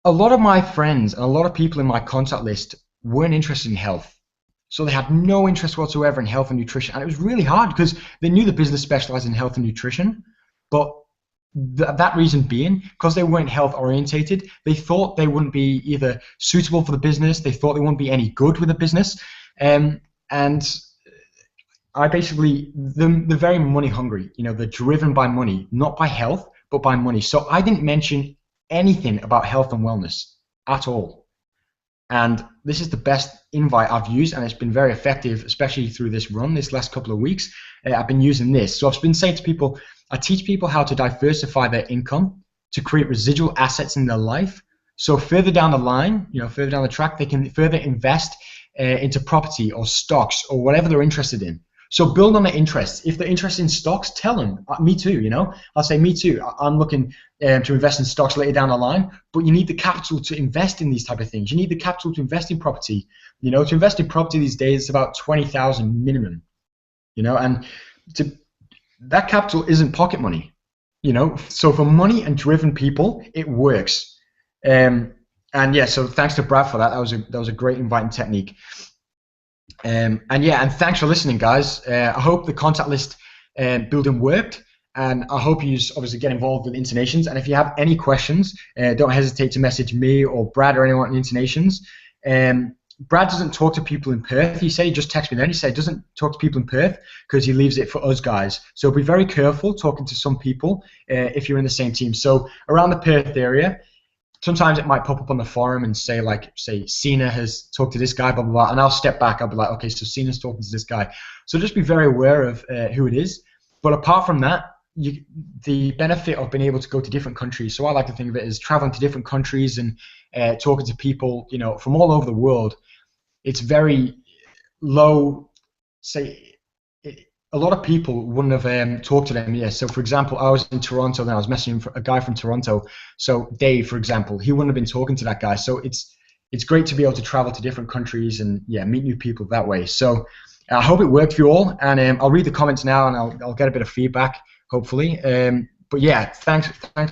Speaker 5: A lot of my friends and a lot of people in my contact list weren't interested in health. So they had no interest whatsoever in health and nutrition. And it was really hard because they knew the business specialized in health and nutrition, but that reason being, because they weren't health orientated, they thought they wouldn't be either suitable for the business, they thought they wouldn't be any good with the business, and I basically, they're very money hungry. You know, they're driven by money, not by health, but by money. So I didn't mention anything about health and wellness at all. And this is the best invite I've used, and it's been very effective, especially through this run, this last couple of weeks. I've been using this. So I've been saying to people, I teach people how to diversify their income to create residual assets in their life. So further down the line, you know, further down the track, they can further invest into property or stocks or whatever they're interested in. So build on their interests. If they're interested in stocks, tell them, me too, you know. I'll say, me too. I'm looking to invest in stocks later down the line, but you need the capital to invest in these type of things. You need the capital to invest in property. You know, to invest in property these days, it's about 20,000 minimum, you know, and that capital isn't pocket money, you know. So for money and driven people, it works. And yeah, so thanks to Brad for that. That was a great inviting technique. And yeah, and thanks for listening, guys. I hope the contact list building worked, and I hope you obviously get involved with Intonations. And if you have any questions, don't hesitate to message me or Brad or anyone in Intonations. Brad doesn't talk to people in Perth. He said he just texted me then. He said he doesn't talk to people in Perth because he leaves it for us guys. So be very careful talking to some people if you're in the same team. So around the Perth area, sometimes it might pop up on the forum and say, like, say, Cena has talked to this guy, blah, blah, blah, and I'll step back. I'll be like, okay, so Cena's talking to this guy. So just be very aware of who it is. But apart from that, the benefit of being able to go to different countries, so I like to think of it as traveling to different countries and talking to people, you know, from all over the world. It's very low, say, a lot of people wouldn't have talked to them. Yeah. So for example, I was in Toronto and I was messaging a guy from Toronto. So Dave, for example, he wouldn't have been talking to that guy. So it's great to be able to travel to different countries and yeah, meet new people that way. So I hope it worked for you all, and I'll read the comments now and I'll get a bit of feedback hopefully. But yeah, thanks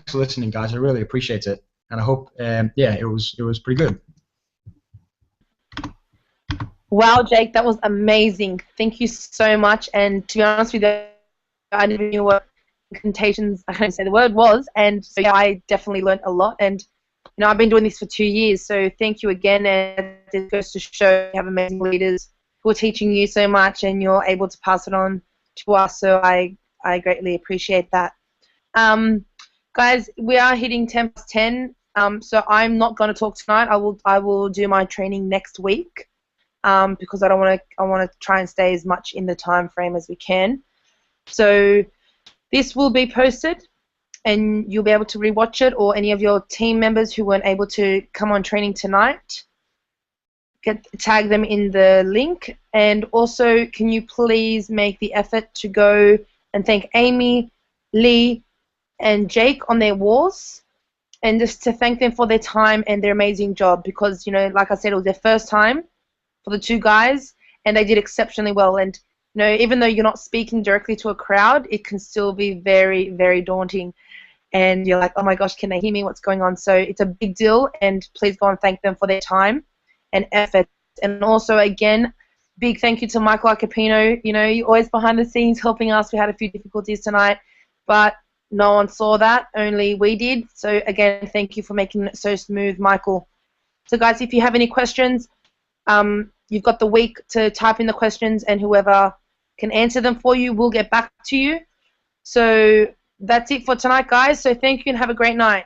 Speaker 5: for listening, guys. I really appreciate it, and I hope yeah, it was pretty good.
Speaker 1: Wow, Jake, that was amazing. Thank you so much. And to be honest with you, I never knew what incantations, I can't say the word, was. And so yeah, I definitely learned a lot. And you know, I've been doing this for 2 years. So thank you again. And it goes to show you have amazing leaders who are teaching you so much, and you're able to pass it on to us. So I greatly appreciate that. Guys, we are hitting 10 past 10. So I'm not going to talk tonight. I will do my training next week. Because I want to try and stay as much in the time frame as we can. So this will be posted, and you'll be able to rewatch it, or any of your team members who weren't able to come on training tonight, tag them in the link. And also, can you please make the effort to go and thank Amy, Lee, and Jake on their walls, and just to thank them for their time and their amazing job, because, you know, like I said, it was their first time for the two guys, and they did exceptionally well. And you know, even though you're not speaking directly to a crowd, it can still be very, very daunting. And you're like, oh my gosh, can they hear me? What's going on? So it's a big deal, and please go and thank them for their time and effort. And also, again, big thank you to Michael Acapino. You know, you're always behind the scenes helping us. We had a few difficulties tonight, but no one saw that, only we did. So again, thank you for making it so smooth, Michael. So guys, if you have any questions, you've got the week to type in the questions, and whoever can answer them for you will get back to you. So that's it for tonight, guys. So thank you and have a great night.